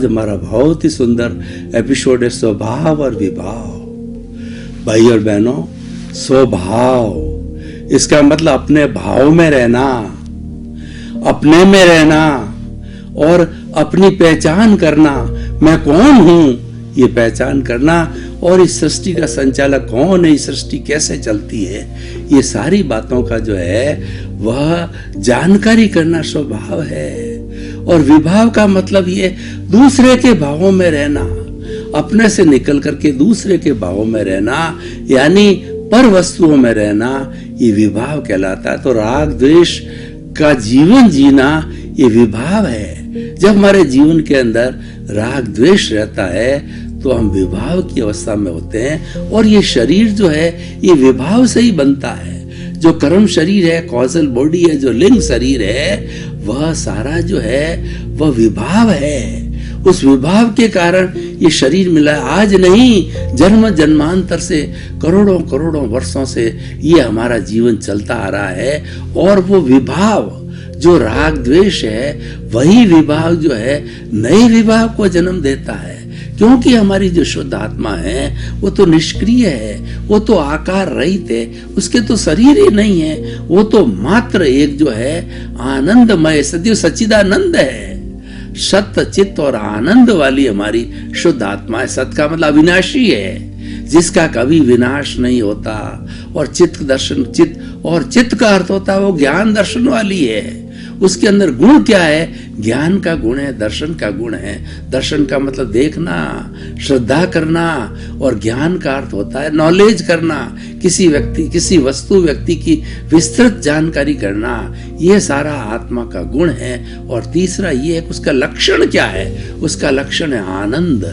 आज हमारा बहुत ही सुंदर एपिसोड है स्वभाव और विभाव। भाई और बहनों, स्वभाव इसका मतलब अपने भाव में रहना, अपने में रहना और अपनी पहचान करना। मैं कौन हूं ये पहचान करना, और इस सृष्टि का संचालक कौन है, इस सृष्टि कैसे चलती है, ये सारी बातों का जो है वह जानकारी करना स्वभाव है। और विभाव का मतलब ये दूसरे के भावों में रहना, अपने से निकल करके दूसरे के भावों में रहना, यानी पर वस्तुओं में रहना, ये विभाव कहलाता है। तो राग द्वेष का जीवन जीना ये विभाव है। जब हमारे जीवन के अंदर राग द्वेष रहता है तो हम विभाव की अवस्था में होते हैं, और ये शरीर जो है ये विभाव से ही बनता है। जो कर्म शरीर है, कॉजल बॉडी है, जो लिंग शरीर है, वह सारा जो है वह विभाव है। उस विभाव के कारण ये शरीर मिला है। आज नहीं, जन्म जन्मांतर से, करोड़ों करोड़ों वर्षों से ये हमारा जीवन चलता आ रहा है। और वो विभाव जो राग द्वेष है, वही विभाव जो है नए विभाव को जन्म देता है। क्योंकि हमारी जो शुद्ध आत्मा है वो तो निष्क्रिय है, वो तो आकार रहित है, उसके तो शरीर ही नहीं है, वो तो मात्र एक जो है आनंदमय सदैव सच्चिदानंद है। सत्य चित्त और आनंद वाली हमारी शुद्ध आत्मा है। सत्य का मतलब अविनाशी है, जिसका कभी विनाश नहीं होता। और चित्त दर्शन, चित्त का अर्थ होता है वो ज्ञान दर्शन वाली है। उसके अंदर गुण क्या है? ज्ञान का गुण है, दर्शन का गुण है। दर्शन का मतलब देखना, श्रद्धा करना, और ज्ञान का अर्थ होता है नॉलेज करना, किसी व्यक्ति, किसी वस्तु, व्यक्ति की विस्तृत जानकारी करना। ये सारा आत्मा का गुण है। और तीसरा ये है कि उसका लक्षण क्या है? उसका लक्षण है आनंद,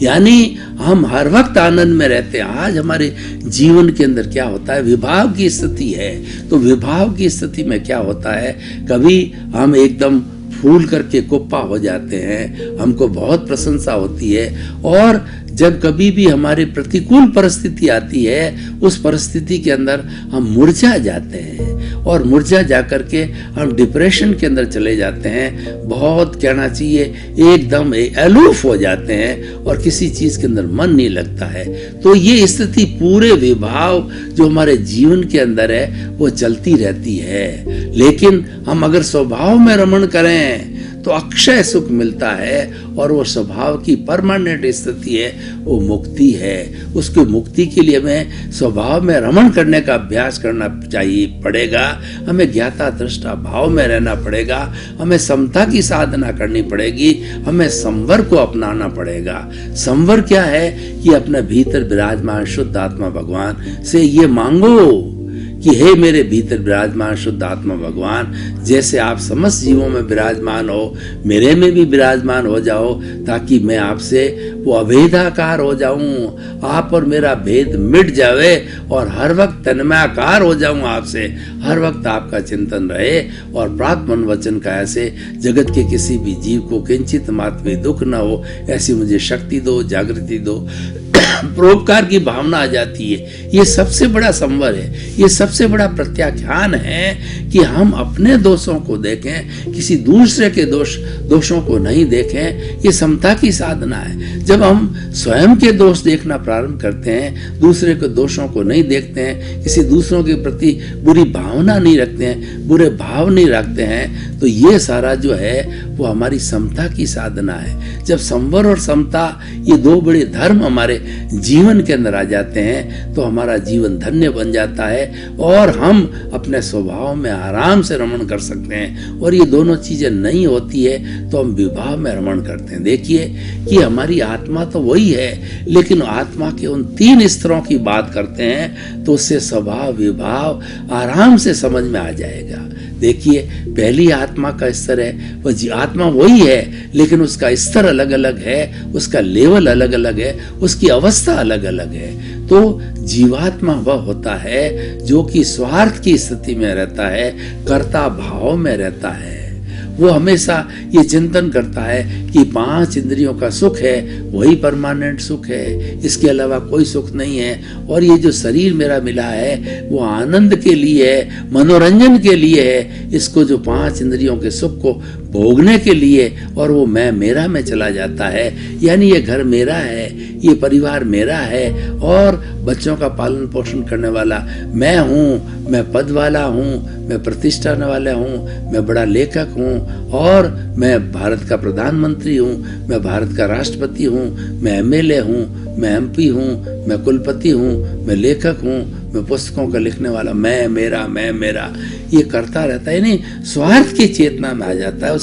यानी हम हर वक्त आनंद में रहते हैं। आज हमारे जीवन के अंदर क्या होता है? विभाव की स्थिति है। तो विभाव की स्थिति में क्या होता है? कभी हम एकदम फूल करके कुप्पा हो जाते हैं, हमको बहुत प्रशंसा होती है। और जब कभी भी हमारे प्रतिकूल परिस्थिति आती है, उस परिस्थिति के अंदर हम मुरझा जाते हैं, और मुरझा जाकर के हम डिप्रेशन के अंदर चले जाते हैं। बहुत कहना चाहिए एकदम अलूफ हो जाते हैं, और किसी चीज के अंदर मन नहीं लगता है। तो ये स्थिति पूरे विभाव जो हमारे जीवन के अंदर है वो चलती रहती है। लेकिन हम अगर स्वभाव में रमण करें तो अक्षय सुख मिलता है, और वो स्वभाव की परमानेंट स्थिति है, वो मुक्ति है। उसकी मुक्ति के लिए हमें स्वभाव में रमण करने का अभ्यास करना चाहिए, पड़ेगा। हमें ज्ञाता दृष्टा भाव में रहना पड़ेगा, हमें समता की साधना करनी पड़ेगी, हमें संवर को अपनाना पड़ेगा। संवर क्या है? कि अपने भीतर विराजमान शुद्ध आत्मा भगवान से ये मांगो कि हे मेरे भीतर विराजमान शुद्ध आत्मा भगवान, जैसे आप समस्त जीवों में विराजमान हो, मेरे में भी विराजमान हो जाओ, ताकि मैं आपसे वो अभेदाकार हो जाऊं, आप और मेरा भेद मिट जावे, और हर वक्त तन्मयाकार हो जाऊं आपसे, हर वक्त आपका चिंतन रहे। और प्रार्थना वचन का ऐसे जगत के किसी भी जीव को किंचित मात्र भी दुख न हो, ऐसी मुझे शक्ति दो, जागृति दो, परोपकार की भावना आ जाती है। ये सबसे बड़ा संवर है, ये सबसे बड़ा प्रत्याख्यान है कि हम अपने दोषों को देखें, किसी दूसरे के दोषों को नहीं देखें। ये समता की साधना है। जब हम स्वयं के दोष देखना प्रारंभ करते हैं, दूसरे के दोषों को नहीं देखते हैं, किसी दूसरों के प्रति बुरी भावना नहीं रखते हैं, बुरे भाव नहीं रखते हैं, तो ये सारा जो है वो हमारी समता की साधना है। जब संवर और समता ये दो बड़े धर्म हमारे जीवन के अंदर आ जाते हैं, तो हमारा जीवन धन्य बन जाता है, और हम अपने स्वभाव में आराम से रमण कर सकते हैं। और ये दोनों चीजें नहीं होती है तो हम विभाव में रमण करते हैं। देखिए कि हमारी आत्मा तो वही है, लेकिन आत्मा के उन 3 स्तरों की बात करते हैं, तो उससे स्वभाव विभाव आराम से समझ में आ जाएगा। देखिए, पहली आत्मा का स्तर है, वह आत्मा वही है, लेकिन उसका स्तर अलग अलग है, उसका लेवल अलग अलग है, उसकी अवस्था अलग अलग है। तो जीवात्मा वह होता है जो कि स्वार्थ की स्थिति में रहता है, कर्ता भाव में रहता है। वो हमेशा ये चिंतन करता है कि 5 इंद्रियों का सुख है वही परमानेंट सुख है, इसके अलावा कोई सुख नहीं है। और ये जो शरीर मेरा मिला है वो आनंद के लिए है, मनोरंजन के लिए है। इसको जो 5 इंद्रियों के सुख को भोगने के लिए, और वो मैं मेरा में चला जाता है। यानी ये घर मेरा है, ये परिवार मेरा है, और बच्चों का पालन पोषण करने वाला मैं हूँ, मैं पद वाला हूँ, मैं प्रतिष्ठा वाला हूँ, मैं बड़ा लेखक हूँ, और मैं भारत का प्रधानमंत्री हूँ, मैं भारत का राष्ट्रपति हूँ, मैं एमएलए हूँ, मैं एमपी हूँ, मैं कुलपति हूँ, मैं लेखक हूँ, मैं पुस्तकों का लिखने वाला, मैं मेरा ये करता रहता है। नहीं, स्वार्थ की चेतना में आ जाता है।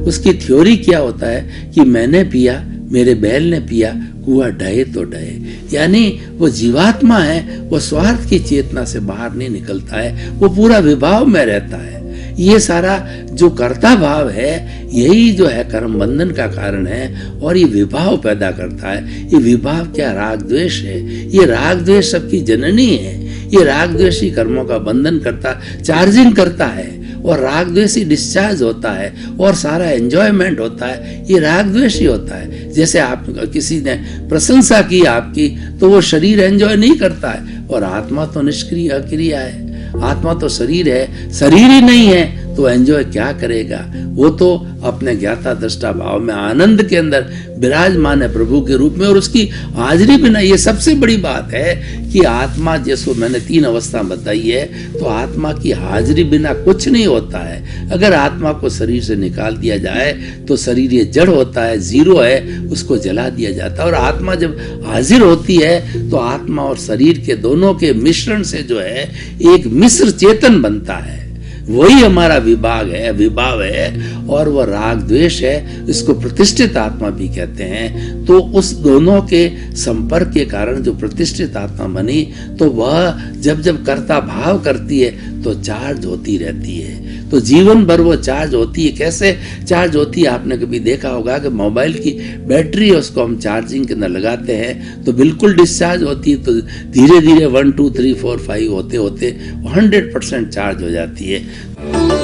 उसकी थ्योरी क्या होता है कि मैंने पिया, मेरे बैल ने पिया, कुआ ढहे तो ढहे। यानी वो जीवात्मा है, वो स्वार्थ की चेतना से बाहर नहीं निकलता है, वो पूरा विभाव में रहता है। ये सारा जो कर्ता भाव है, यही जो है कर्म बंधन का कारण है, और ये विभाव पैदा करता है। ये विभाव क्या? राग द्वेष है। ये राग द्वेष सबकी जननी है। ये राग द्वेष ही कर्मों का बंधन करता, चार्जिंग करता है, और राग द्वेष ही डिस्चार्ज होता है, और सारा एंजॉयमेंट होता है। ये राग द्वेष ही होता है। जैसे आप किसी ने प्रशंसा की आपकी, तो वो शरीर एंजॉय नहीं करता है, और आत्मा तो निष्क्रिय अक्रिय है। आत्मा तो शरीर है, शरीर ही नहीं है तो एंजॉय क्या करेगा? वो तो अपने ज्ञाता दृष्टा भाव में आनंद के अंदर विराजमान है प्रभु के रूप में, और उसकी हाजिरी बिना। ये सबसे बड़ी बात है कि आत्मा, जैसो मैंने 3 अवस्था बताई है, तो आत्मा की हाजिरी बिना कुछ नहीं होता है। अगर आत्मा को शरीर से निकाल दिया जाए तो शरीर ये जड़ होता है, जीरो है, उसको जला दिया जाता है। और आत्मा जब हाजिर होती है तो आत्मा और शरीर के दोनों के मिश्रण से जो है एक मिश्र चेतन बनता है। वही हमारा विभाव है, और वह राग द्वेष है। इसको प्रतिष्ठित आत्मा भी कहते हैं। तो उस दोनों के संपर्क के कारण जो प्रतिष्ठित आत्मा बनी, तो वह जब कर्ता भाव करती है तो चार्ज होती रहती है। तो जीवन भर वो चार्ज होती है। कैसे चार्ज होती है? आपने कभी देखा होगा कि मोबाइल की बैटरी है, उसको हम चार्जिंग के अंदर लगाते हैं तो बिल्कुल डिस्चार्ज होती है, तो धीरे धीरे 1 2 3 4 5 होते होते 100% चार्ज हो जाती है।